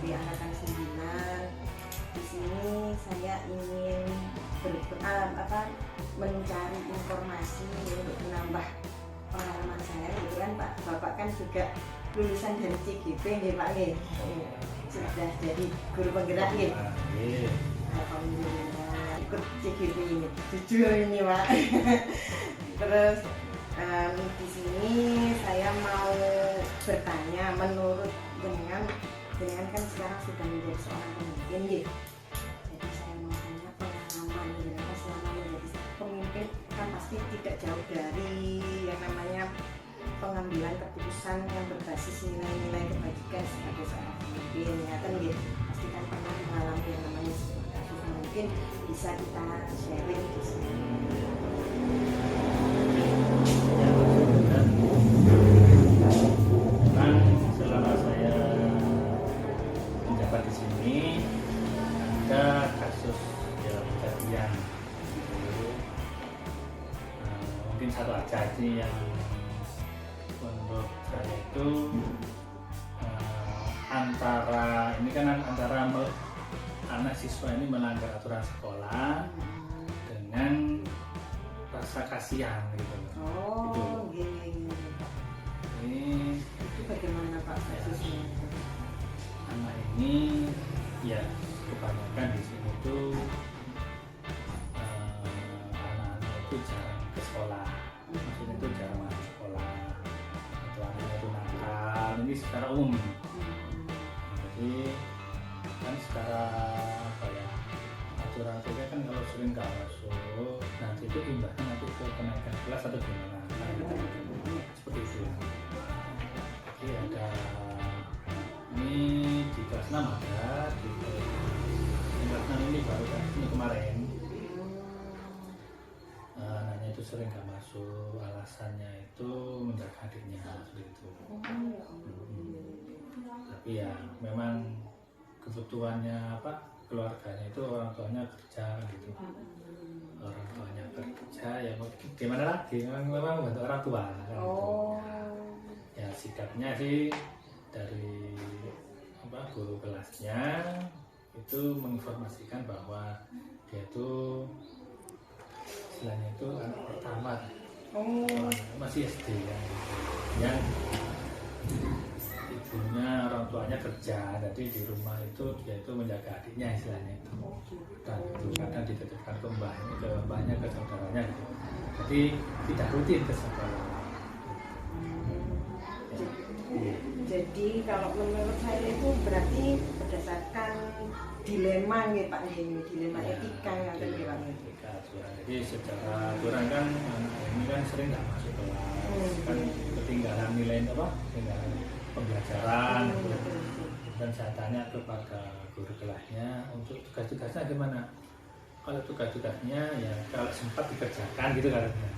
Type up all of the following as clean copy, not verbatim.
GGB angkatan 9. Di sini saya ingin mencari informasi untuk menambah pengalaman saya. Kebetulan Pak Bapak kan juga lulusan dari CGB nggih Pak nggih. Sudah jadi guru penggerak nggih. Alhamdulillah ikut CGB ini. Jujur ini Pak. Terus di sini saya mau bertanya, menurut dengan kan sekarang sudah menjadi seorang pemimpin nggih. Jadi saya mau tanya pengalaman dengan selama menjadi pemimpin kan pasti tidak jauh dari yang namanya pengambilan keputusan yang berbasis nilai-nilai kebajikan sebagai seorang pemimpin ya kan nggih. Pasti kan pernah mengalami yang namanya kasus, mungkin bisa kita sharing di sini. Selama saya menjabat di sini ada kasus kejadian mungkin satu aja sih yang menurut saya itu antara anak siswa ini melanggar aturan sekolah dengan rasa kasihan gitu. Ini Itu bagaimana Pak kasusnya? anak ini ya kebanyakan di sini tuh anak-anak itu jarang ke sekolah, maksudnya itu jarang masuk sekolah, atau anaknya itu nakal. Ini secara umum. Jadi kan secara aturan-aturannya kan kalau sering nggak masuk, nanti itu imbasnya nanti ke kenaikan kelas atau gimana? Seperti itu. Jadi ada ini di kelas 6 ada, di kelas 6 ini baru kan ini kemarin anaknya itu sering nggak masuk, alasannya itu menjaga adiknya seperti itu. Tapi ya memang kebutuhannya keluarganya itu orang tuanya kerja gitu, orang tuanya kerja ya gimana lagi, memang bantu orang tua kan, gitu. Ya sikapnya sih dari guru kelasnya itu menginformasikan bahwa dia itu istilahnya itu anak pertama masih SD yang ibunya orang tuanya kerja, jadi di rumah itu dia itu menjaga adiknya istilahnya itu, dan itu kadang dititipkan ke mbahnya ke saudaranya gitu. Jadi tidak rutin ke sekolah. Jadi kalau menurut saya itu berarti berdasarkan dilema nih Pak, dilema etika yang ada di dalam etika. Jadi secara aturan kan anak ini kan sering nggak masuk kelas, kan ketinggalan nilai ketinggalan pembelajaran. Dan saya tanya kepada guru kelasnya untuk tugas-tugasnya gimana. Kalau tugas-tugasnya ya kalau sempat dikerjakan gitu katanya.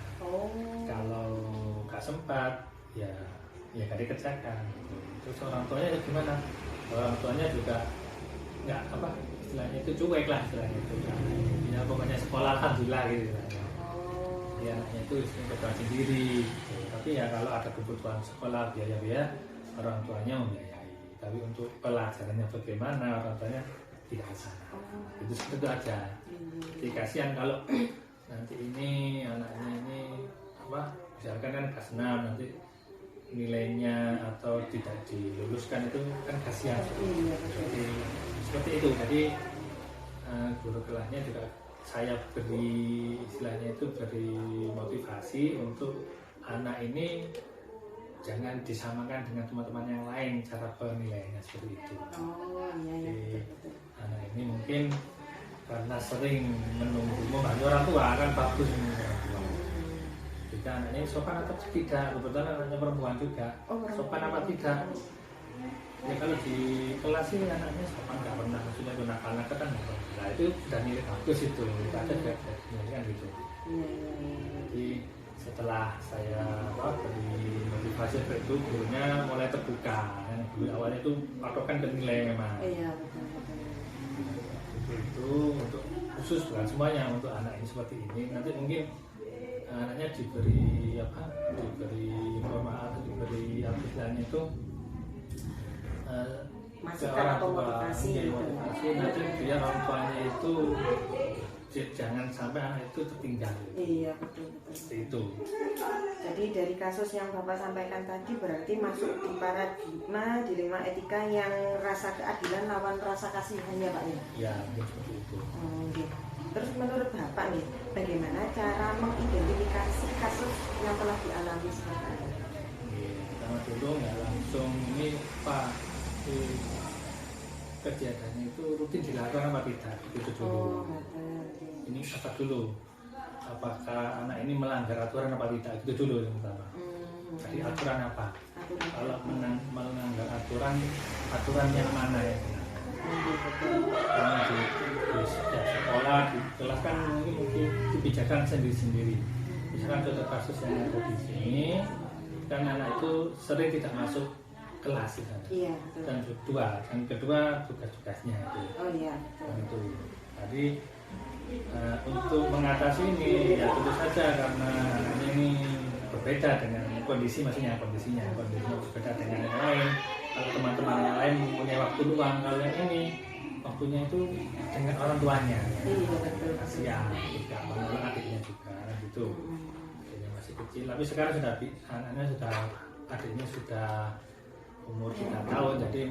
Kalau nggak sempat ya nggak dikerjakan gitu. Terus orang tuanya gimana? Orang tuanya juga nggak istilahnya itu cuek lah istilahnya itu. Ya pokoknya sekolah alhamdulillah gitu. Ya anaknya itu kebutuhan sendiri. Gitu. Tapi ya kalau ada kebutuhan sekolah biaya-biaya orang tuanya membiayai. Tapi untuk pelajarannya bagaimana orang tuanya tidak ke sana. Itu seperti itu aja. Jadi kasihan kalau nanti ini anaknya ini misalkan kan kelas 6 nanti nilainya atau tidak diluluskan itu kan kasihan. Seperti itu. Jadi guru kelasnya juga saya beri istilahnya itu beri motivasi untuk anak ini jangan disamakan dengan teman-teman yang lain cara penilaiannya seperti itu. Jadi anak ini mungkin karena sering menunggu membantu orang tua kan bagus jika anaknya sopan atau tidak, kebetulan anaknya perempuan juga, sopan apa tidak. Ya kalau di kelas sih anaknya sopan nggak pernah, maksudnya itu nakal-nakal kan nggak pernah. Nah itu sudah nilai bagus itu, ada kan gitu. Jadi setelah saya beri motivasi seperti itu, gurunya mulai terbuka. Guru awalnya itu patokan ke nilai memang. Itu untuk khusus bukan semuanya, untuk anak ini seperti ini. Nanti mungkin anaknya diberi informasi, diberi istilahnya itu masukan atau motivasi iya, gitu. motivasi nanti biar orang tuanya itu jangan sampai anak itu tertinggal. Iya, betul betul. Seperti itu. Jadi dari kasus yang Bapak sampaikan tadi berarti masuk di paradigma dilema etika yang rasa keadilan lawan rasa kasihan ya Pak ya? Ya, seperti itu. Gitu. Terus menurut Bapak nih, bagaimana cara mengidentifikasi kasus yang telah dialami sekarang? Pertama dulu nggak langsung ini Pak, kejadiannya itu rutin dilakukan apa tidak? Itu dulu. Ini apa dulu? Apakah anak ini melanggar aturan apa tidak? Itu dulu yang pertama. Jadi aturan apa? Kalau melanggar aturan yang mana ya? Karena di sekolah, di kelas kan mungkin kebijakan sendiri-sendiri. Misalkan contoh kasus yang ada di sini, kan anak itu sering tidak masuk kelas gitu. Iya. Dan kedua tugas-tugasnya itu. Oh iya. Itu. Jadi untuk mengatasi ini ya tentu saja karena anaknya ini berbeda dengan kondisinya berbeda dengan yang lain. Kalau teman-teman yang lain mempunyai waktu luang, kalau yang ini waktunya itu dengan orang tuanya. Kasihan juga, menolak adiknya juga gitu. Adiknya masih kecil, tapi sekarang adiknya sudah umur 3 tahun, jadi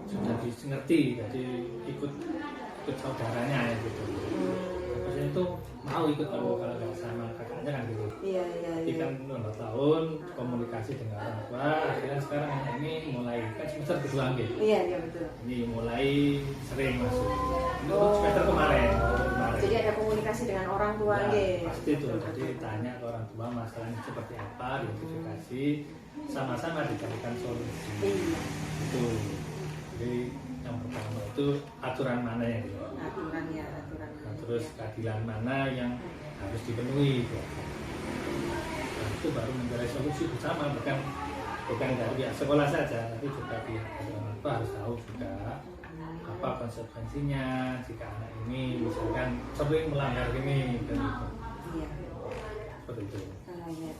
sudah ngerti, jadi ikut saudaranya ya gitu. Maksudnya itu mau ikut kalau nggak sama kakaknya kan gitu. Iya. Jadi kan 2 tahun komunikasi dengan orang tua, akhirnya sekarang anak ini mulai kan semester kedua gitu. Iya betul. Ini mulai sering masuk. Ini semester kemarin. Jadi ada komunikasi dengan orang tua ya, pasti itu. Jadi tanya ke orang tua masalahnya seperti apa, diidentifikasi, sama-sama dicarikan solusi. Itu. Jadi yang pertama itu aturan mana yang dilakukan. Aturan. Nah, terus keadilan mana yang harus dipenuhi. Nah, itu baru mencari solusi bersama, bukan dari pihak sekolah saja, tapi juga pihak orang tua harus tahu juga apa konsekuensinya jika anak ini misalkan sering melanggar ini dan gitu. Iya. Seperti itu. Ya.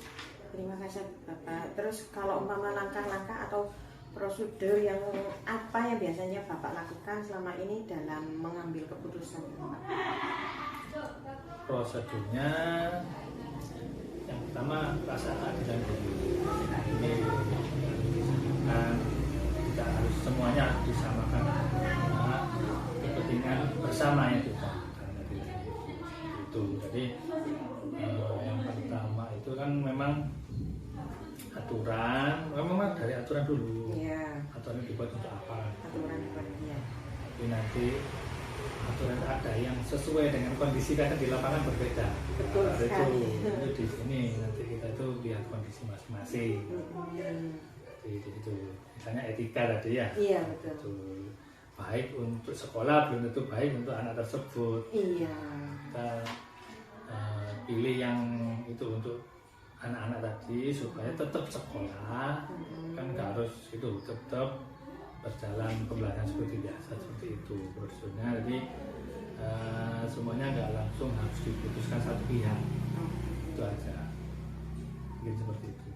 Terima kasih Bapak. Terus kalau umpama langkah-langkah atau prosedur yang apa yang biasanya Bapak lakukan selama ini dalam mengambil keputusan Bapak? Prosedurnya yang pertama rasa keadilan dulu. Ini kan kita harus semuanya disamakan kepentingan bersama itu kan. Itu jadi yang pertama itu kan memang aturan, memang dari aturan dulu. Iya. Aturan dibuat untuk apa? Aturan dibuat ya. Tapi nanti aturan ada yang sesuai dengan kondisi karena di lapangan berbeda. Betul sekali. Itu di sini nanti kita itu lihat kondisi masing-masing. Jadi itu misalnya etika tadi ya. Iya betul. Itu baik untuk sekolah belum tentu baik untuk anak tersebut. Iya. Kita pilih yang itu untuk anak-anak tadi supaya tetap sekolah, kan nggak harus itu tetap berjalan pembelajaran seperti biasa seperti itu prosedurnya. Jadi semuanya nggak langsung harus diputuskan satu pihak, itu aja. Mungkin seperti itu.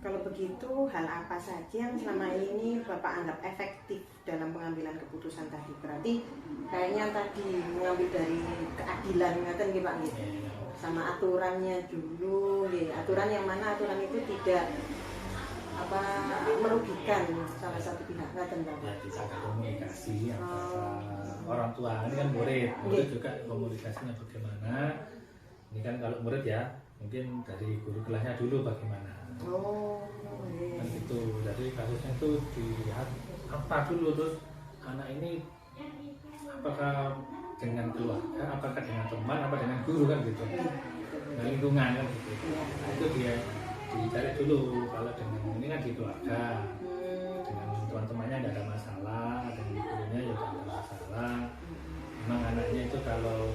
Kalau begitu hal apa saja yang selama ini Bapak anggap efektif dalam pengambilan keputusan tadi? Berarti kayaknya tadi mengambil dari keadilan ngaten nggih Pak gitu. Sama aturannya dulu, aturan yang mana aturan itu tidak merugikan salah satu pihak ngaten Bapak. Ya, bisa ada komunikasi antara orang tua, ini kan murid juga komunikasinya bagaimana. Ini kan kalau murid ya mungkin dari guru kelasnya dulu bagaimana. Kan gitu. Jadi kasusnya itu dilihat apa dulu, terus anak ini apakah dengan keluarga, apakah dengan teman, apa dengan guru kan gitu, dengan lingkungan kan gitu. Nah, itu dia dicari dulu. Kalau dengan ini kan di keluarga, dengan teman-temannya nggak ada masalah, dengan gurunya ya nggak ada masalah. Memang anaknya itu kalau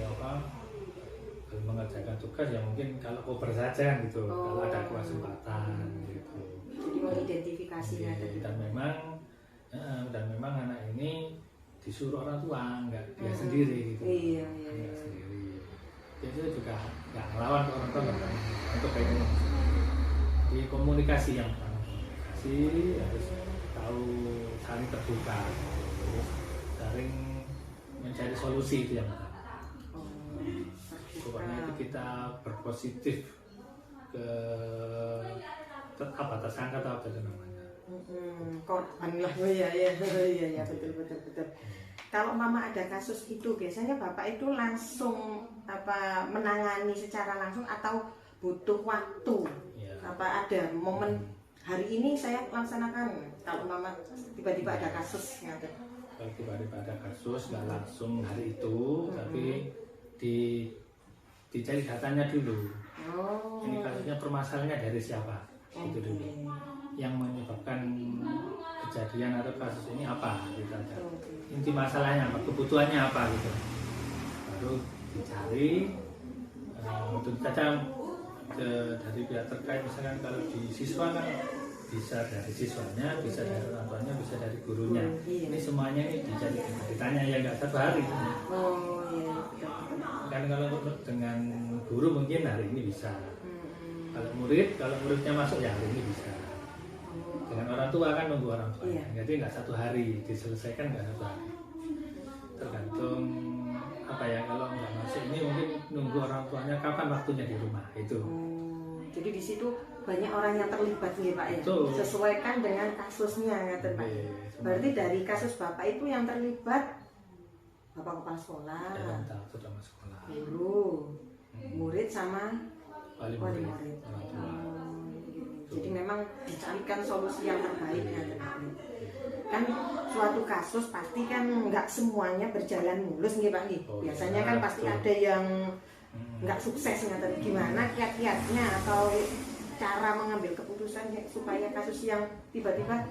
mengerjakan tugas ya mungkin kalau koper saja kan gitu, kalau ada kesempatan gitu. Jadi mengidentifikasi dan memang anak ini disuruh orang tua, nggak dia sendiri gitu. Iya. Sendiri. Jadi juga nggak ngelawan ke orang tua, nggak untuk kayak gini. Di komunikasi yang pertama, komunikasi harus tahu saling terbuka, terus saling mencari solusi itu yang utama. Pokoknya itu kita berpositif ke apa tersangka atau apa itu namanya. Korban lah, ya betul. Kalau mama ada kasus itu biasanya bapak itu langsung apa menangani secara langsung atau butuh waktu? Ya. Apa ada momen hari ini saya laksanakan? Kalau mama tiba-tiba ada kasus gitu. Kalau tiba-tiba ada kasus nggak langsung hari itu, tapi dicari datanya dulu. Ini kasusnya permasalahannya dari siapa? Itu dulu. Yang menyebabkan kejadian atau kasus ini apa gitu aja. Inti masalahnya apa, kebutuhannya apa gitu. Baru dicari untuk saja dari pihak terkait, misalkan kalau di siswa kan bisa dari siswanya, bisa dari orang tuanya, bisa dari gurunya. Ini semuanya ini dicari, ditanya ya nggak satu hari. Kan kalau dengan guru mungkin hari ini bisa. Kalau muridnya masuk ya hari ini bisa. Dengan orang tua kan nunggu orang tua. Jadi nggak satu hari diselesaikan, nggak satu hari. Tergantung apa ya, kalau nggak masuk ini mungkin nunggu orang tuanya kapan waktunya di rumah itu. Jadi di situ banyak orang yang terlibat nih Pak ya. Betul. Sesuaikan dengan kasusnya ya Pak. Berarti dari kasus Bapak itu yang terlibat Bapak kepala sekolah, terutama sekolah, guru, murid sama wali murid. Jadi memang dicarikan solusi yang terbaik ya teman-teman. Kan suatu kasus pasti kan nggak semuanya berjalan mulus nih Pak nih. Biasanya kan pasti ada yang nggak sukses nggak, tapi gimana kiat-kiatnya atau cara mengambil keputusan supaya kasus yang tiba-tiba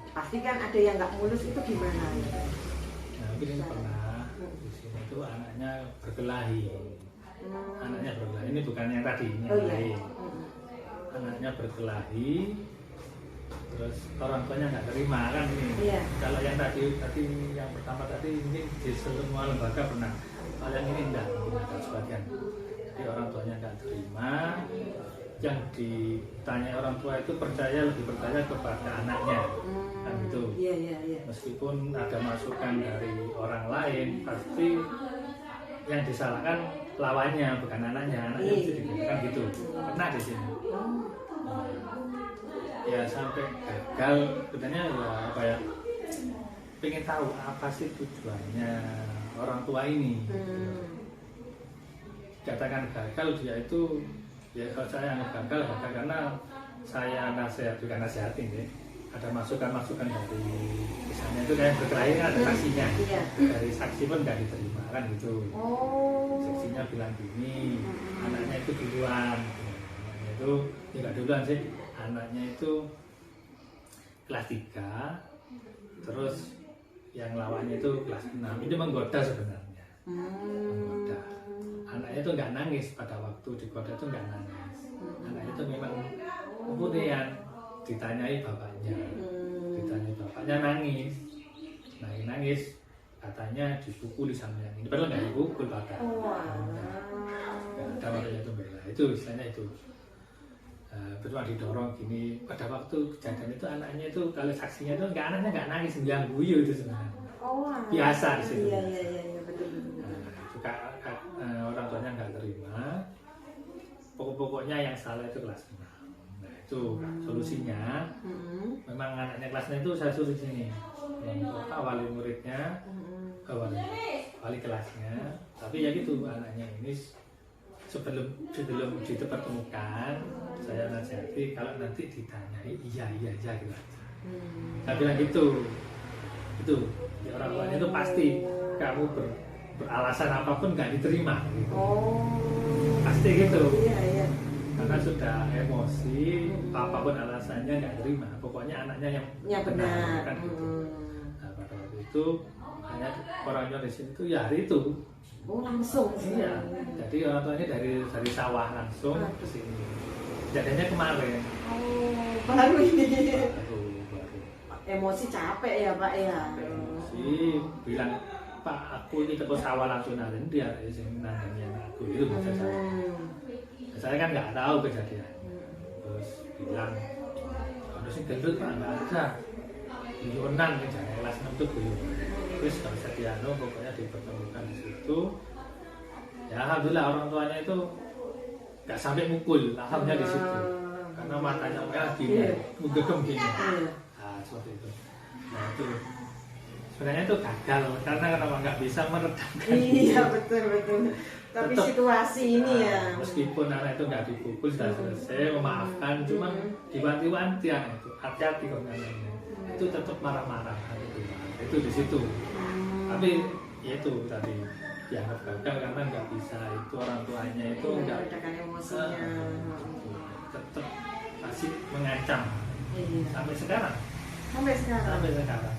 pasti kan ada yang nggak mulus itu gimana? Nah, mungkin ini pernah di sini itu anaknya berkelahi. Anaknya berkelahi, ini bukan yang tadi, ini yang lain. Anaknya berkelahi, terus orang tuanya nggak terima kan ini. Kalau yang tadi yang pertama tadi ini di semua lembaga pernah. Kalau yang ini enggak, mungkin ada sebagian. Jadi orang tuanya nggak terima. Yang ditanya orang tua itu lebih percaya kepada anaknya, kan itu. Meskipun ada masukan dari orang lain, pasti yang disalahkan lawannya, bukan anaknya bisa dikatakan gitu. Pernah di sini. Ya sampai gagal, sebenarnya ya apa ya, pengen tahu apa sih tujuannya orang tua ini. Katakan gagal, dia itu ya kalau saya gagal karena saya nasihatin ya. Ada masukan-masukan dari misalnya itu kayak berkelahi ada saksinya, dari saksi pun nggak diterima kan gitu. Saksinya bilang gini, anaknya itu duluan, anaknya itu tidak duluan sih, anaknya itu kelas 3, terus yang lawannya itu kelas 6. Ini menggoda sebenarnya, menggoda. Anaknya itu nggak nangis pada waktu digoda, itu nggak nangis. Anaknya itu memang kemudian ditanyai bapaknya nangis, katanya dipukuli sama yang ini, padahal nggak dipukul pada. Ada waktunya itu bela, itu istilahnya itu. Betul didorong gini. Pada waktu kejadian itu anaknya itu kalau saksinya itu anaknya nggak nangis, yang guyu itu sebenarnya. Biasa di situ. Iya betul. Juga orang tuanya nggak terima. Pokoknya yang salah itu kelas 6. Nah itu solusinya. Memang anaknya kelas 6 itu saya suruh sini. Wali muridnya, wali kelasnya. Tapi ya gitu, anaknya ini sebelum dipertemukan, saya nasihati kalau nanti ditanyai iya aja gitu. Saya bilang gitu. Itu ya, orang tuanya itu pasti kamu beralasan apapun nggak diterima gitu. Pasti gitu. Karena sudah emosi, apapun alasannya nggak terima. Pokoknya anaknya yang benar kan gitu. Nah pada waktu itu hanya orangnya di sini itu ya hari itu. Langsung. Iya. Jadi orang tuanya dari sawah langsung ke sini. Jadinya kemarin. Baru ini. Baru. Emosi capek ya Pak ya. Emosi bilang Pak aku ini ke sawah langsung nanti dia sini nangani aku itu bahasa saya. Saya kan nggak tahu kejadian. Terus bilang harusnya gendut Pak, nggak ada. guyonan nih jangan kelas 6 tuh guyonan. Terus kalau Setiano pokoknya dipertemukan di situ. Ya alhamdulillah orang tuanya itu nggak sampai mukul, alhamdulillah di situ. Karena matanya merah gini, ngegem gini. Nah, seperti itu. Nah itu sebenarnya itu gagal karena kenapa nggak bisa meredamkan. Iya betul. Tapi Tetap, situasi ini ya. Meskipun anak itu nggak dipukul sudah selesai, memaafkan, cuma diwanti-wanti anak itu, hati-hati kok anaknya. Itu tetap marah-marah itu di situ. Tapi ya itu tadi dianggap gagal karena nggak bisa itu orang tuanya itu nggak meredakan emosinya. Tetap masih mengancam sampai sekarang. Sampai sekarang.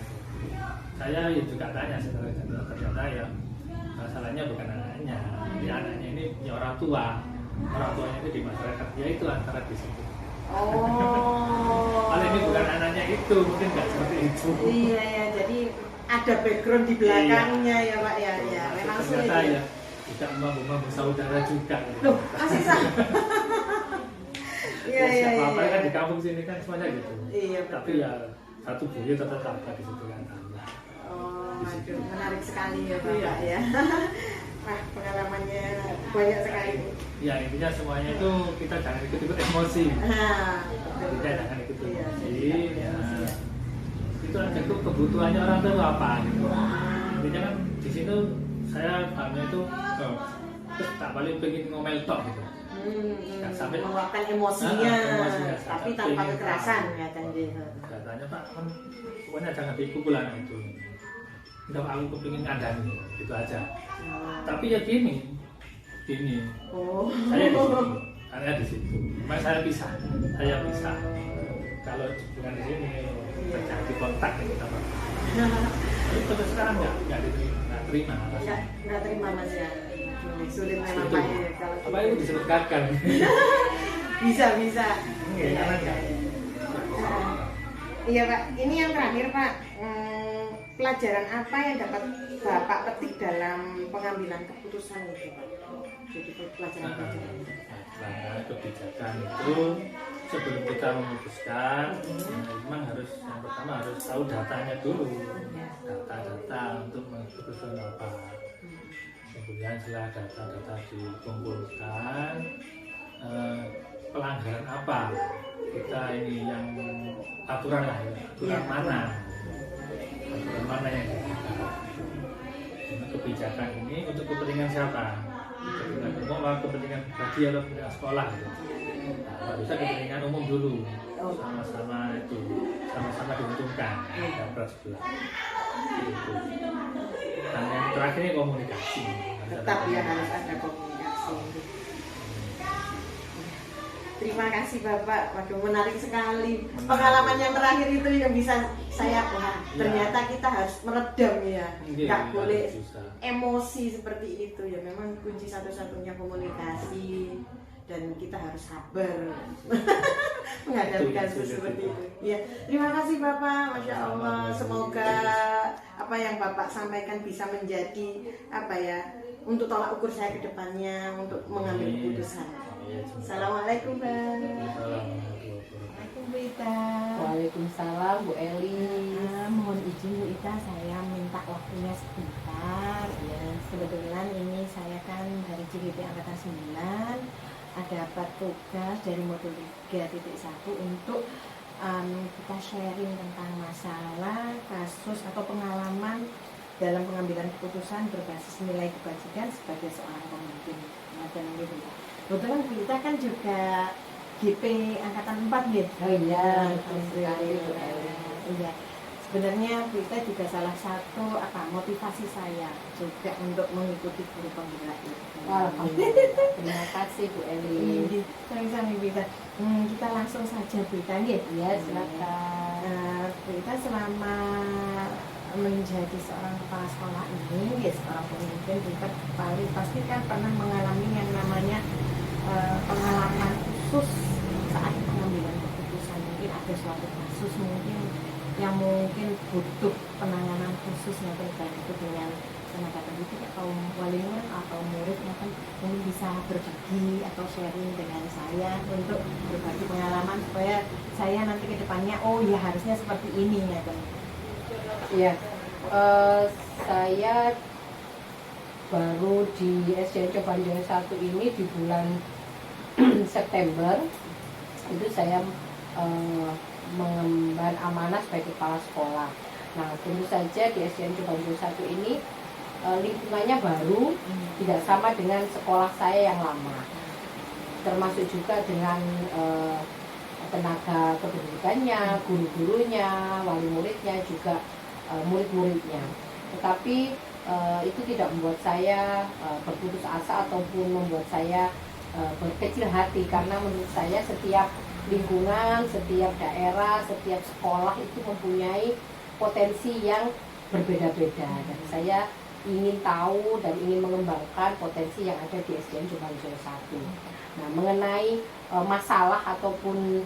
Saya juga tanya sebenarnya ternyata ya masalahnya bukan anaknya, jadi anaknya ini punya orang tuanya itu di masyarakat, ya itu antara di situ. Kalau ini bukan anaknya itu mungkin nggak seperti itu. Iya ya, jadi ada background di belakangnya ya Pak ya. Ya memang ternyata ya tidak mampu saudara juga. Loh, masih sah. Iya. Apa kan di kampung sini kan semuanya gitu. Iya. Tapi ya satu buyut tetap ada di situ kan. Aduh, menarik sekali ya Bapak ya. Wah, pengalamannya banyak sekali. Ya intinya semuanya itu kita jangan ikut-ikut emosi. Kita jangan ikut emosi. Ya. Itu aja tuh kebutuhannya orang tua apa gitu. Intinya kan di sini saya pahamnya itu terus tak paling pengen ngomel tok gitu. Sampai meluapkan emosinya, tapi tanpa kekerasan katanya. Katanya Pak kan pokoknya jangan dipukul anak itu. Enggak aku kepingin ngandani gitu aja. Tapi ya gini. Saya di situ. Karena di situ. Mas saya bisa. Kalau bukan di sini terjadi kontak nih sama. Tapi terus sekarang nggak terima. Nggak terima Mas ya. Sulit memang Pak ya kalau apa itu disebut gagal. bisa. Iya Pak. Ini yang terakhir Pak. Pelajaran apa yang dapat Bapak petik dalam pengambilan keputusan itu Pak? Jadi pelajaran kebijakan itu sebelum kita memutuskan, memang harus yang pertama harus tahu datanya dulu, data untuk memutuskan apa. Kemudian setelah data dikumpulkan, pelanggaran apa kita ini yang aturan mana yang kebijakan ini untuk kepentingan siapa, kepentingan umum atau kepentingan bagi atau kepentingan sekolah gitu. Nah, bisa kepentingan umum dulu, sama-sama diuntungkan dan sebelah gitu. Dan yang terakhir ini komunikasi, tetap ya harus ada komunikasi. Terima kasih Bapak, waduh menarik sekali. Pengalaman yang terakhir itu yang bisa saya ternyata kita harus meredam ya, nggak boleh emosi seperti itu ya. Memang kunci satu-satunya komunikasi dan kita harus sabar menghadapi kasus seperti itu. Ya, terima kasih Bapak, Masya Allah. Semoga apa yang Bapak sampaikan bisa menjadi untuk tolak ukur saya ke depannya untuk mengambil keputusan. Assalamualaikum Bang. Waalaikumsalam Bu Ita. Waalaikumsalam Bu Eli. Mohon izin Bu Ita, saya minta waktunya sebentar. Ya, kebetulan ini saya kan dari CGP Angkatan 9 ada dapat tugas dari modul 3.1 untuk kita sharing tentang masalah kasus atau pengalaman dalam pengambilan keputusan berbasis nilai kebajikan sebagai seorang pemimpin. Macam ini Bu Ita. Kebetulan kita kan juga GP Angkatan 4 ya. Oh iya, iya. Sebenarnya kita juga salah satu motivasi saya juga untuk mengikuti guru pembela itu. Terima kasih Bu Eli. Sama-sama Bu Ita. Kita langsung saja Bu Ita ya. Iya, silakan. Bu Ita selama menjadi seorang kepala sekolah ini, ya seorang pemimpin, kita pasti kan pernah mengalami yang namanya pengalaman khusus saat pengambilan keputusan. Mungkin ada suatu kasus yang mungkin butuh penanganan khusus yang terkait itu dengan tenaga pendidik atau wali murid atau murid mungkin bisa berbagi atau sharing dengan saya untuk berbagi pengalaman supaya saya nanti ke depannya harusnya seperti ini ya kan. Iya, saya baru di SDN Cobaan Jaya 1 ini di bulan September. Itu saya mengemban amanah sebagai kepala sekolah. Nah, tentu saja di SDN Cobaan Jaya 1 ini lingkungannya baru, tidak sama dengan sekolah saya yang lama. Termasuk juga dengan tenaga kependidikannya, guru-gurunya, wali muridnya, juga murid-muridnya. Tetapi itu tidak membuat saya berputus asa ataupun membuat saya berkecil hati, karena menurut saya setiap lingkungan, setiap daerah, setiap sekolah itu mempunyai potensi yang berbeda-beda, dan saya ingin tahu dan ingin mengembangkan potensi yang ada di SDN Cobaan Jaya 1. Nah, mengenai masalah ataupun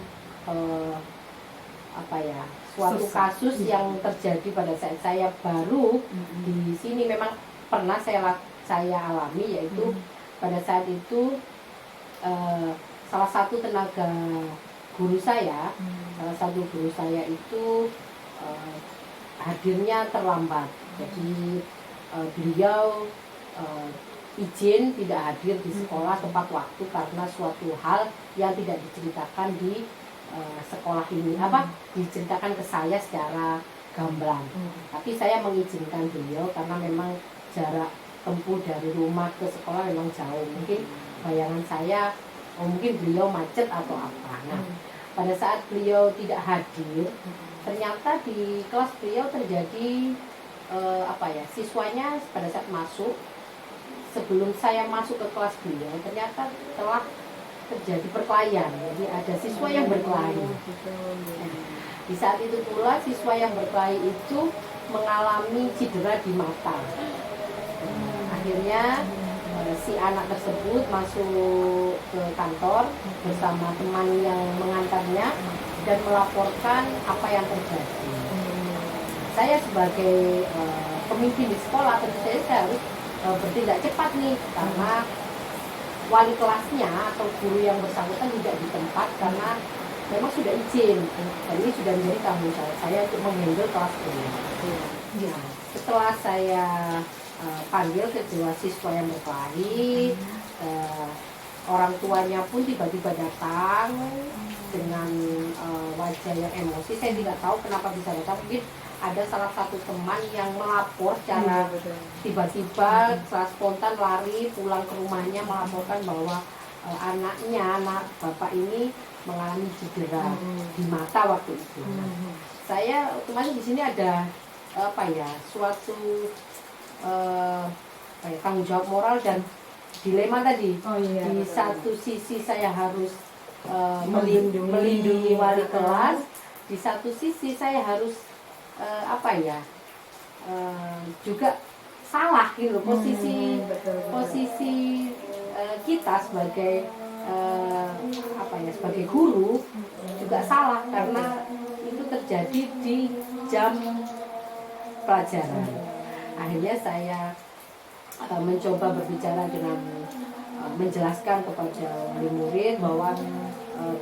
suatu kasus yang terjadi pada saat saya baru di sini, memang pernah saya alami, yaitu pada saat itu salah satu tenaga guru saya, salah satu guru saya itu hadirnya terlambat. Jadi beliau izin tidak hadir di sekolah tepat waktu karena suatu hal yang tidak diceritakan di sekolah ini, diceritakan ke saya secara gamblang. Tapi saya mengizinkan beliau karena memang jarak tempuh dari rumah ke sekolah memang jauh. Mungkin bayangan saya, mungkin beliau macet atau apa. Nah, pada saat beliau tidak hadir, ternyata di kelas beliau terjadi siswanya pada saat masuk, sebelum saya masuk ke kelas beliau, ternyata telah terjadi perkelahian. Jadi ada siswa yang berkelahi. Di saat itu pula siswa yang berkelahi itu mengalami cedera di mata. Akhirnya si anak tersebut masuk ke kantor bersama teman yang mengantarnya dan melaporkan apa yang terjadi. Saya sebagai pemimpin di sekolah tentu saja saya harus bertindak cepat nih, karena wali kelasnya atau guru yang bersangkutan tidak di tempat karena memang sudah izin, dan ini sudah menjadi tanggung jawab saya untuk menghandle kelas beliau. Nah, setelah saya panggil kedua siswa yang berkelahi, orang tuanya pun tiba-tiba datang dengan wajah yang emosi. Saya tidak tahu kenapa bisa datang, mungkin ada salah satu teman yang melapor secara tiba-tiba, secara spontan lari pulang ke rumahnya melaporkan bahwa anak bapak ini mengalami cedera di mata waktu itu. Saya otomatis di sini ada suatu tanggung jawab moral dan dilema tadi. Di satu sisi saya harus melindungi wali kelas, di satu sisi saya harus juga salah gitu, posisi kita sebagai sebagai guru juga salah karena itu terjadi di jam pelajaran. Akhirnya saya mencoba berbicara dengan menjelaskan kepada wali murid bahwa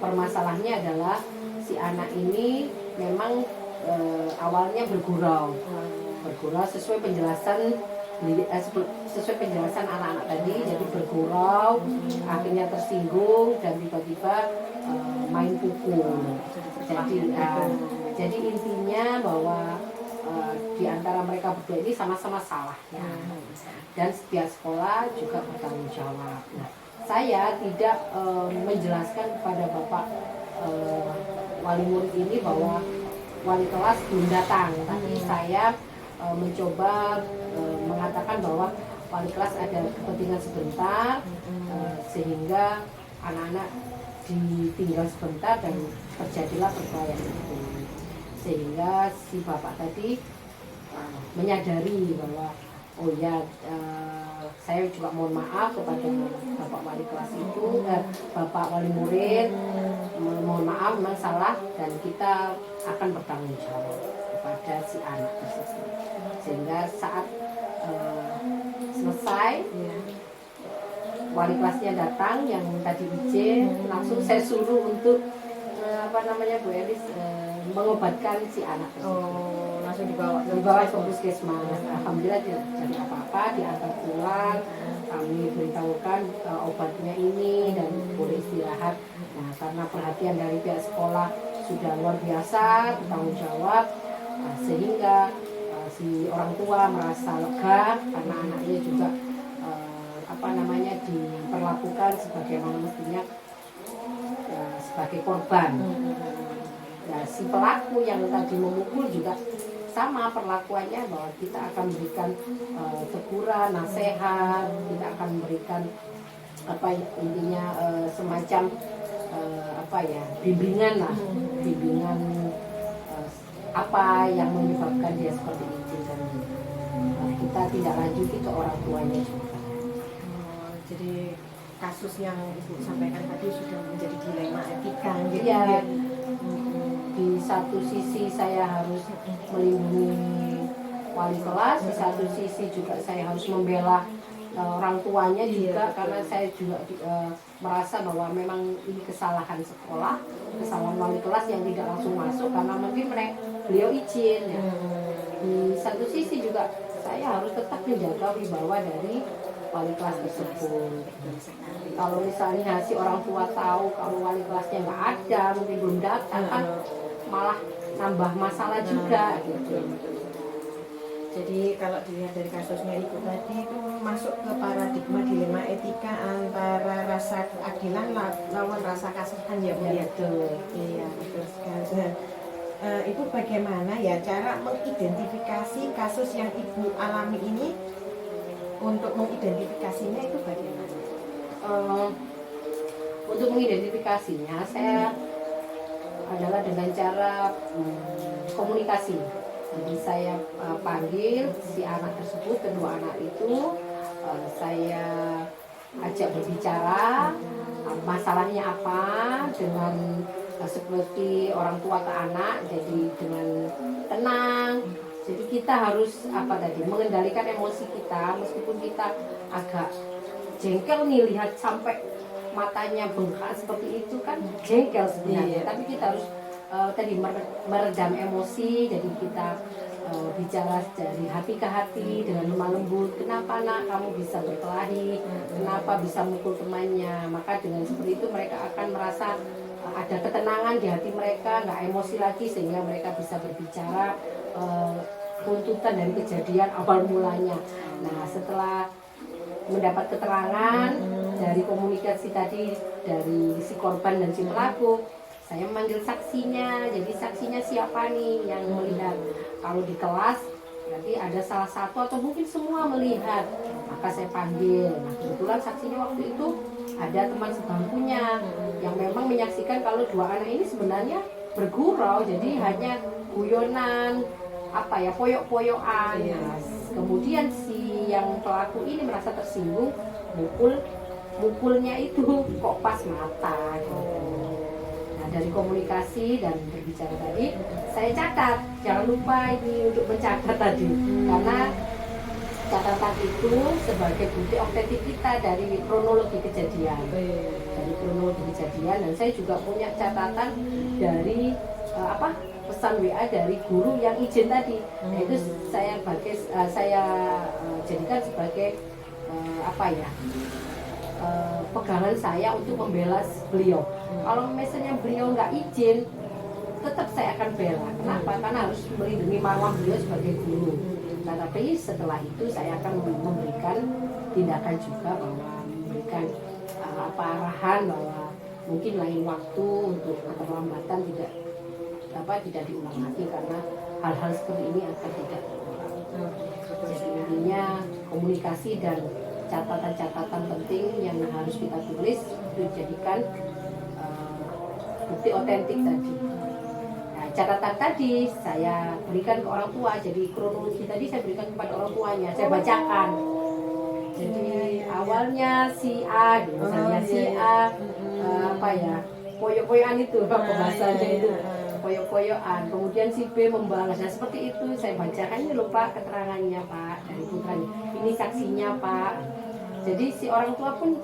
permasalahannya adalah si anak ini memang awalnya bergurau sesuai penjelasan anak-anak tadi. Jadi bergurau, akhirnya tersinggung dan tiba-tiba main pukul. Jadi intinya bahwa di antara mereka berdua ini sama-sama salahnya, dan setiap sekolah juga bertanggung jawab. Nah, saya tidak menjelaskan kepada bapak wali murid ini bahwa wali kelas belum datang, tapi saya mencoba mengatakan bahwa wali kelas ada kepentingan sebentar, sehingga anak-anak ditinggal sebentar dan terjadilah perkelahian itu, sehingga si bapak tadi menyadari bahwa saya juga mohon maaf kepada bapak wali kelas itu, bapak wali murid, mohon maaf memang salah dan kita akan bertanggung jawab kepada si anak tersebut. Sehingga saat selesai, wali kelasnya datang yang tadi izin, langsung saya suruh untuk Bu Elis mengobatkan si anak tersebut. Oh, langsung dibawa Ke puskesmas. Alhamdulillah tidak jadi apa-apa, diantar pulang. Kami beritahukan obatnya ini dan boleh istirahat. Nah, karena perhatian dari pihak sekolah sudah luar biasa, bertanggung jawab, sehingga si orang tua merasa lega karena anaknya juga diperlakukan sebagaimana mestinya sebagai korban. Nah, si pelaku yang tadi memukul juga sama perlakuannya, bahwa kita akan berikan teguran, nasihat, kita akan memberikan intinya semacam bimbingan lah, bimbingan apa yang menyebabkan dia seperti itu, dan kita tidak lanjuti ke orang tuanya juga. Jadi kasus yang Ibu sampaikan tadi sudah menjadi dilema etika gitu ya. ya. Di satu sisi saya harus melindungi wali kelas, di satu sisi juga saya harus membela orang tuanya juga, karena saya juga merasa bahwa memang ini kesalahan sekolah, kesalahan wali kelas yang tidak langsung masuk karena mungkin beliau izin ya. Di satu sisi juga saya harus tetap menjaga wibawa dari wali kelas tersebut. Kalau misalnya si orang tua tahu kalau wali kelasnya nggak ada, mungkin belum datang, kan malah nambah masalah juga gitu. Jadi kalau dilihat dari kasusnya Ibu tadi itu masuk ke paradigma dilema etika antara rasa keadilan lawan rasa kasihan ya Bu ya. Iya, betul sekali. Nah, Ibu bagaimana ya cara mengidentifikasi kasus yang Ibu alami ini? Untuk mengidentifikasinya itu bagaimana? Untuk mengidentifikasinya saya adalah dengan cara komunikasi. Jadi saya panggil si anak tersebut, kedua anak itu, saya ajak berbicara masalahnya apa, dengan seperti orang tua ke anak, jadi dengan tenang. Jadi kita harus mengendalikan emosi kita, meskipun kita agak jengkel nih lihat sampai matanya bengkak seperti itu, kan jengkel sebenarnya. Tapi kita harus meredam emosi. Jadi kita bicara dari hati ke hati dengan lemah lembut. Kenapa nak kamu bisa berkelahi? Kenapa bisa mukul temannya? Maka dengan seperti itu mereka akan merasa ada ketenangan di hati mereka, nggak emosi lagi, sehingga mereka bisa berbicara runtutan dari kejadian awal mulanya. Nah, setelah mendapat keterangan dari komunikasi tadi dari si korban dan si pelaku, saya memanggil saksinya. Jadi saksinya siapa nih yang melihat? Kalau di kelas berarti ada salah satu atau mungkin semua melihat, maka saya panggil. Nah, kebetulan saksinya waktu itu ada teman sebangkunya yang memang menyaksikan kalau dua anak ini sebenarnya bergurau, jadi hanya guyonan, poyok-poyokan. Nah, kemudian si yang pelaku ini merasa tersinggung, mukulnya itu kok pas mata. Nah, dari komunikasi dan berbicara tadi, saya catat, jangan lupa ini untuk mencatat tadi, karena catatan itu sebagai bukti otentik kita dari kronologi kejadian. Dan saya juga punya catatan dari pesan WA dari guru yang izin tadi. Itu saya jadikan sebagai pegangan saya untuk membela beliau. Kalau misalnya beliau nggak izin, tetap saya akan bela. Kenapa? Karena harus melindungi marwah beliau sebagai guru. Nah, tapi setelah itu saya akan memberikan tindakan juga, bahwa memberikan arahan bahwa mungkin lain waktu untuk keterlambatan tidak diulang lagi, karena hal-hal seperti ini akan tidak terulang. Jadi intinya komunikasi dan catatan-catatan penting yang harus kita tulis itu dijadikan bukti otentik tadi. Nah, catatan tadi saya berikan ke orang tua, jadi kronologi tadi saya berikan kepada orang tuanya, saya bacakan. Jadi awalnya si A, misalnya si A poyok-poyokan itu bahasanya itu. Poyok-poyokan, kemudian si B membalas. Nah, seperti itu saya bacakan, ini lho Pak keterangannya Pak dari putranya, ini saksinya Pak. Jadi si orang tua pun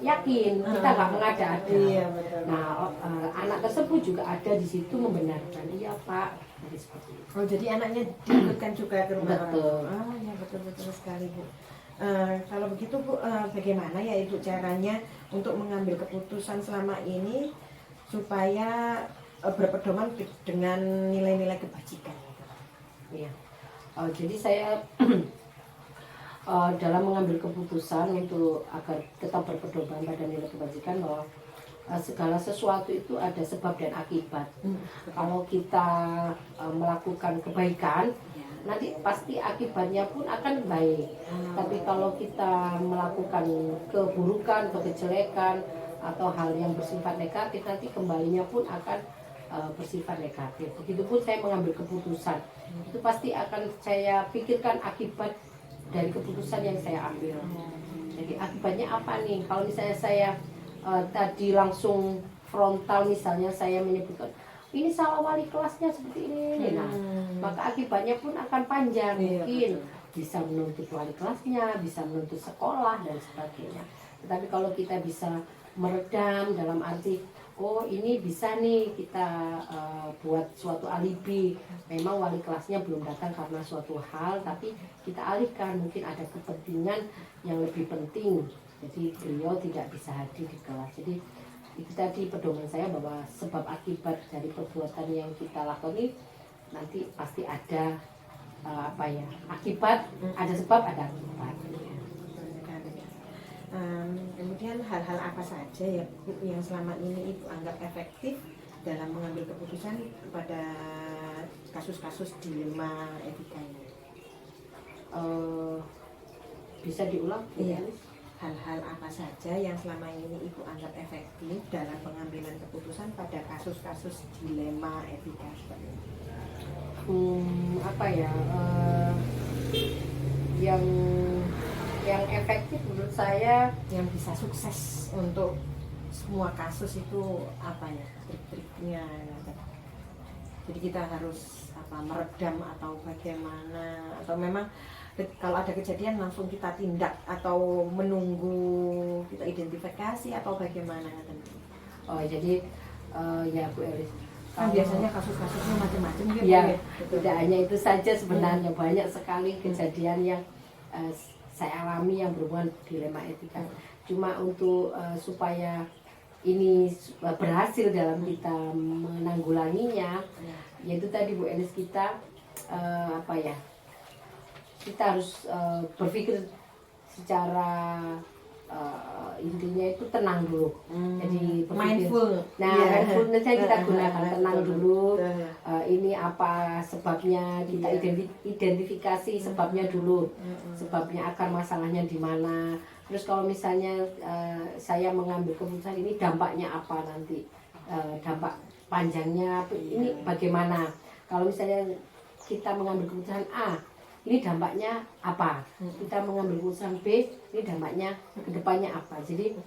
yakin, kita nggak mengada-ada. Iya, betul. Nah, anak tersebut juga ada di situ membenarkan, iya Pak. Jadi seperti itu. Oh, jadi anaknya diikutkan juga ke rumah Betul. orang. Oh ya, betul sekali Bu. Kalau begitu Bu, bagaimana ya Ibu caranya untuk mengambil keputusan selama ini supaya berpedoman dengan nilai-nilai kebajikan? Iya. Jadi saya dalam mengambil keputusan itu agar tetap berpedoman pada nilai kebajikan bahwa segala sesuatu itu ada sebab dan akibat. Kalau kita melakukan kebaikan, nanti pasti akibatnya pun akan baik. Tapi kalau kita melakukan keburukan atau kejelekan atau hal yang bersifat negatif, nanti kembalinya pun akan bersifat negatif. Begitupun saya mengambil keputusan, itu pasti akan saya pikirkan akibat dari keputusan yang saya ambil. Jadi akibatnya apa nih? Kalau misalnya saya tadi langsung frontal, misalnya saya menyebutkan ini salah wali kelasnya seperti ini, nah maka akibatnya pun akan panjang. Mungkin bisa menuntut wali kelasnya, bisa menuntut sekolah dan sebagainya. Tetapi kalau kita bisa meredam dalam arti, oh ini bisa nih kita buat suatu alibi, memang wali kelasnya belum datang karena suatu hal, tapi kita alihkan, mungkin ada kepentingan yang lebih penting, jadi beliau tidak bisa hadir di kelas. Jadi itu tadi pedoman saya bahwa sebab akibat dari perbuatan yang kita lakukan ini nanti pasti ada akibat, ada sebab, ada akibat. Kemudian hal-hal apa saja ya Bu, yang selama ini Ibu anggap efektif dalam mengambil keputusan pada kasus-kasus dilema etika ini? Bisa diulang? Iya. Hal-hal apa saja yang selama ini Ibu anggap efektif dalam pengambilan keputusan pada kasus-kasus dilema etika seperti ini? Yang efektif menurut saya, yang bisa sukses untuk semua kasus itu apa ya, trik-triknya? Jadi kita harus meredam atau bagaimana, atau memang kalau ada kejadian langsung kita tindak atau menunggu kita identifikasi atau bagaimana? Jadi ya Bu Elis, kan biasanya kasus-kasusnya macam-macam gitu ya. Betul. Tidak hanya itu saja sebenarnya, banyak sekali kejadian yang saya alami yang berhubungan dilema etika. Cuma untuk supaya ini berhasil dalam kita menanggulanginya, yaitu tadi Bu Elis, kita kita harus berpikir secara intinya itu tenang dulu. Jadi mindful. Mindfulness kita gunakan, tenang dulu. Ini apa sebabnya, kita identifikasi sebabnya dulu. Sebabnya akar masalahnya di mana. Terus kalau misalnya saya mengambil keputusan ini, dampaknya apa nanti? Dampak panjangnya ini bagaimana? Kalau misalnya kita mengambil keputusan A, ini dampaknya apa? Kita mengambil keputusan B, ini dampaknya kedepannya apa? Jadi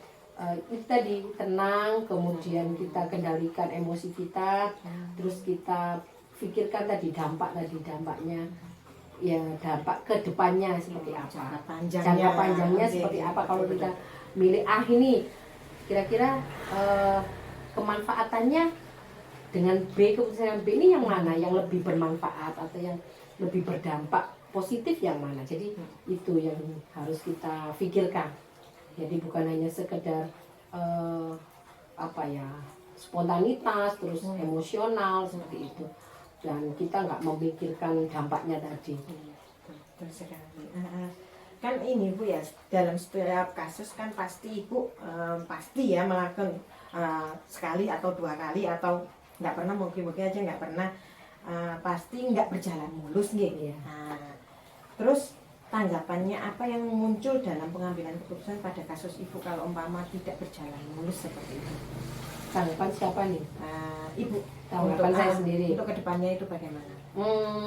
itu tadi, tenang, kemudian kita kendalikan emosi kita, terus kita pikirkan tadi dampaknya, ya dampak kedepannya seperti apa? Jangka panjangnya seperti apa? Kalau kita milih A ini, kira-kira kemanfaatannya dengan B, keputusan B ini yang mana? Yang lebih bermanfaat atau yang lebih berdampak positif yang mana? Jadi itu yang harus kita pikirkan. Jadi bukan hanya sekedar spontanitas terus emosional seperti itu, dan kita nggak memikirkan dampaknya tadi. Betul sekali. Kan ini Bu ya, dalam setiap kasus kan pasti Ibu pasti ya melakukan sekali atau dua kali atau nggak pernah, mungkin aja nggak pernah, pasti nggak berjalan mulus gitu ya. Terus tanggapannya apa yang muncul dalam pengambilan keputusan pada kasus Ibu kalau umpama tidak berjalan mulus seperti itu? Tanggapan siapa nih? Ibu. Tanggapan saya sendiri. Untuk kedepannya itu bagaimana?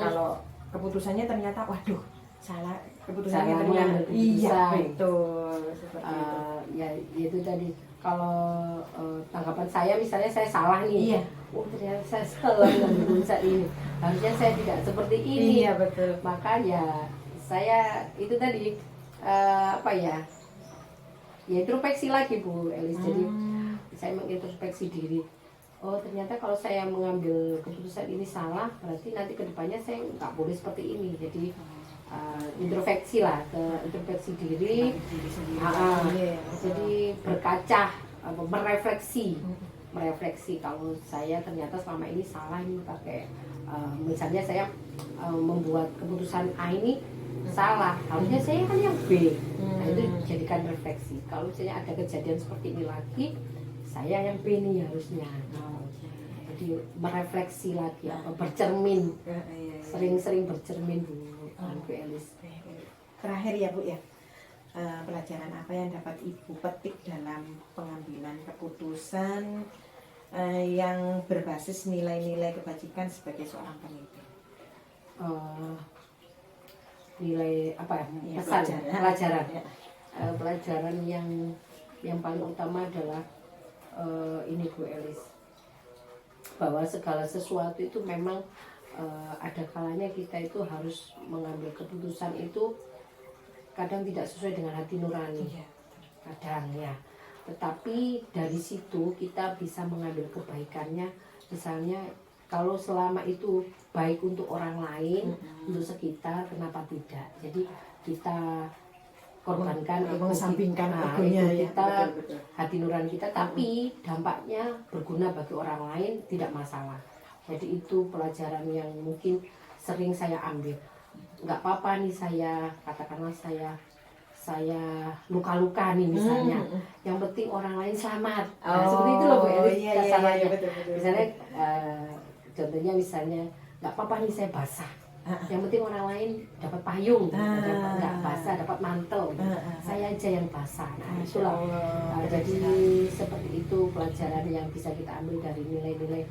Kalau keputusannya ternyata waduh salah, keputusannya ternyata iya betul seperti itu. Ya itu tadi, kalau tanggapan saya misalnya saya salah nih. Iya. Ternyata saya salah mengambil keputusan ini. Harusnya saya tidak seperti ini. Iya betul. Maka ya saya itu tadi ya introspeksi lagi Bu Elis. Jadi saya mengintrospeksi diri. Oh ternyata kalau saya mengambil keputusan ini salah, berarti nanti kedepannya saya nggak boleh seperti ini. Jadi introspeksi lah, ke introspeksi diri. Jadi berkaca, merefleksi kalau saya ternyata selama ini salah ini pakai misalnya saya membuat keputusan A ini salah, harusnya saya kan yang B. Nah itu jadikan refleksi. Kalau misalnya ada kejadian seperti ini lagi, saya yang B nih harusnya. Jadi merefleksi lagi, bercermin, sering-sering bercermin Bu Elis. Terakhir ya Bu ya, pelajaran apa yang dapat Ibu petik dalam pengambilan keputusan yang berbasis nilai-nilai kebajikan sebagai seorang pemimpin? Nilai apa ya? Pesan, pelajaran. Pelajaran yang paling utama adalah ini Bu Elis, bahwa segala sesuatu itu memang ada kalanya kita itu harus mengambil keputusan itu kadang tidak sesuai dengan hati nurani, kadang ya. Tetapi dari situ kita bisa mengambil kebaikannya. Misalnya kalau selama itu baik untuk orang lain, untuk sekitar, kenapa tidak? Jadi kita korbankan mengesampingkan ego ya, kita, betul. hati nurani kita, tapi dampaknya berguna bagi orang lain, tidak masalah. Jadi itu pelajaran yang mungkin sering saya ambil. Nggak apa-apa nih katakanlah saya luka-luka nih misalnya, yang penting orang lain selamat. Nah, seperti itu loh Bu Elis, iya, betul. Misalnya contohnya misalnya nggak apa-apa nih saya basah, yang penting orang lain dapat payung, nggak basah dapat mantel, saya aja yang basah. Nah itulah jadi seperti itu pelajaran yang bisa kita ambil dari nilai-nilai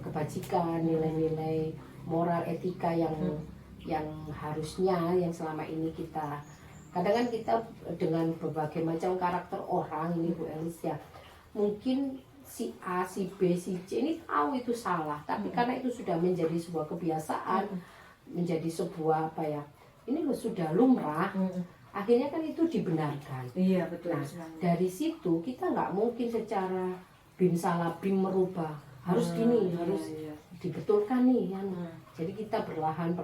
kebajikan, nilai-nilai moral etika yang harusnya yang selama ini kita kadang kan kita dengan berbagai macam karakter orang ini Bu Elis ya, mungkin si A, si B, si C ini tahu itu salah, tapi karena itu sudah menjadi sebuah kebiasaan, menjadi sebuah apa ya, ini sudah lumrah, akhirnya kan itu dibenarkan. Iya betul. Nah dari situ kita nggak mungkin secara bim salah bim merubah, harus gini, harus dibetulkan nih kan. Jadi kita perlahan,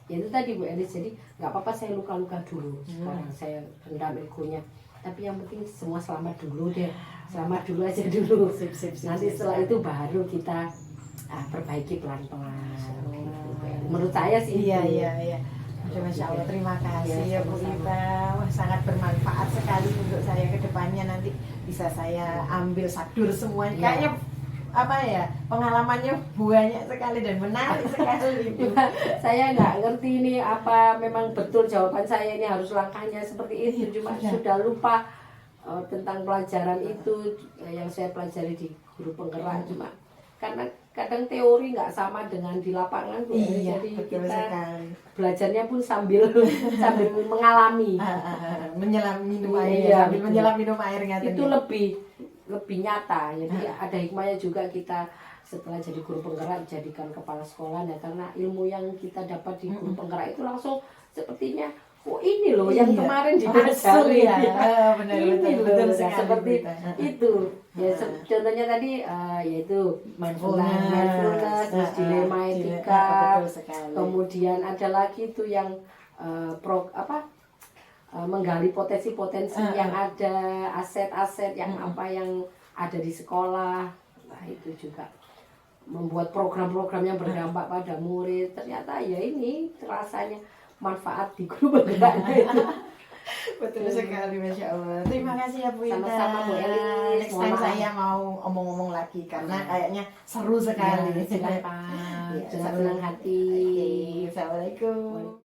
ya itu tadi Bu Elis, jadi nggak apa-apa saya luka-luka dulu, sekarang saya rendam egonya, tapi yang penting semua selamat dulu deh, selamat dulu aja dulu. Nanti setelah itu baru kita perbaiki pelan-pelan. Menurut saya sih. Iya. Masya Allah, terima kasih ya Bu Ita. Wah, sangat bermanfaat sekali untuk saya ke depannya, nanti bisa saya ambil sadur semuanya. Kayaknya apa ya, pengalamannya banyak sekali dan menarik sekali. Saya nggak ngerti ini apa memang betul jawaban saya ini harus langkahnya seperti itu, cuma sudah lupa tentang pelajaran itu yang saya pelajari di guru penggerak, cuma karena kadang teori nggak sama dengan di lapangan Bu. Iya, jadi betul kita sekali. belajarnya pun sambil mengalami, menyelam minum air, Iya, sambil betul. menyelam minum airnya itu lebih nyata. Jadi ada hikmahnya juga kita setelah jadi guru penggerak jadikan kepala sekolah, ya karena ilmu yang kita dapat di guru penggerak itu langsung sepertinya ini loh yang kemarin dipelajari ya. Benar, ini betul loh sekali, seperti betul. itu ya. Contohnya tadi yaitu mindfulness, terus dilema etika, kemudian ada lagi itu yang menggali potensi-potensi yang ada, aset-aset yang apa yang ada di sekolah. Nah itu juga membuat program-program yang berdampak pada murid. Ternyata ya ini rasanya manfaat di guru penggerak itu. Betul sekali, Masya Allah. Terima kasih ya Bu Ita. Sama-sama Bu Elis. Next time saya mau omong-omong lagi karena kayaknya seru sekali. Silakan. Dengan senang hati. Assalamualaikum.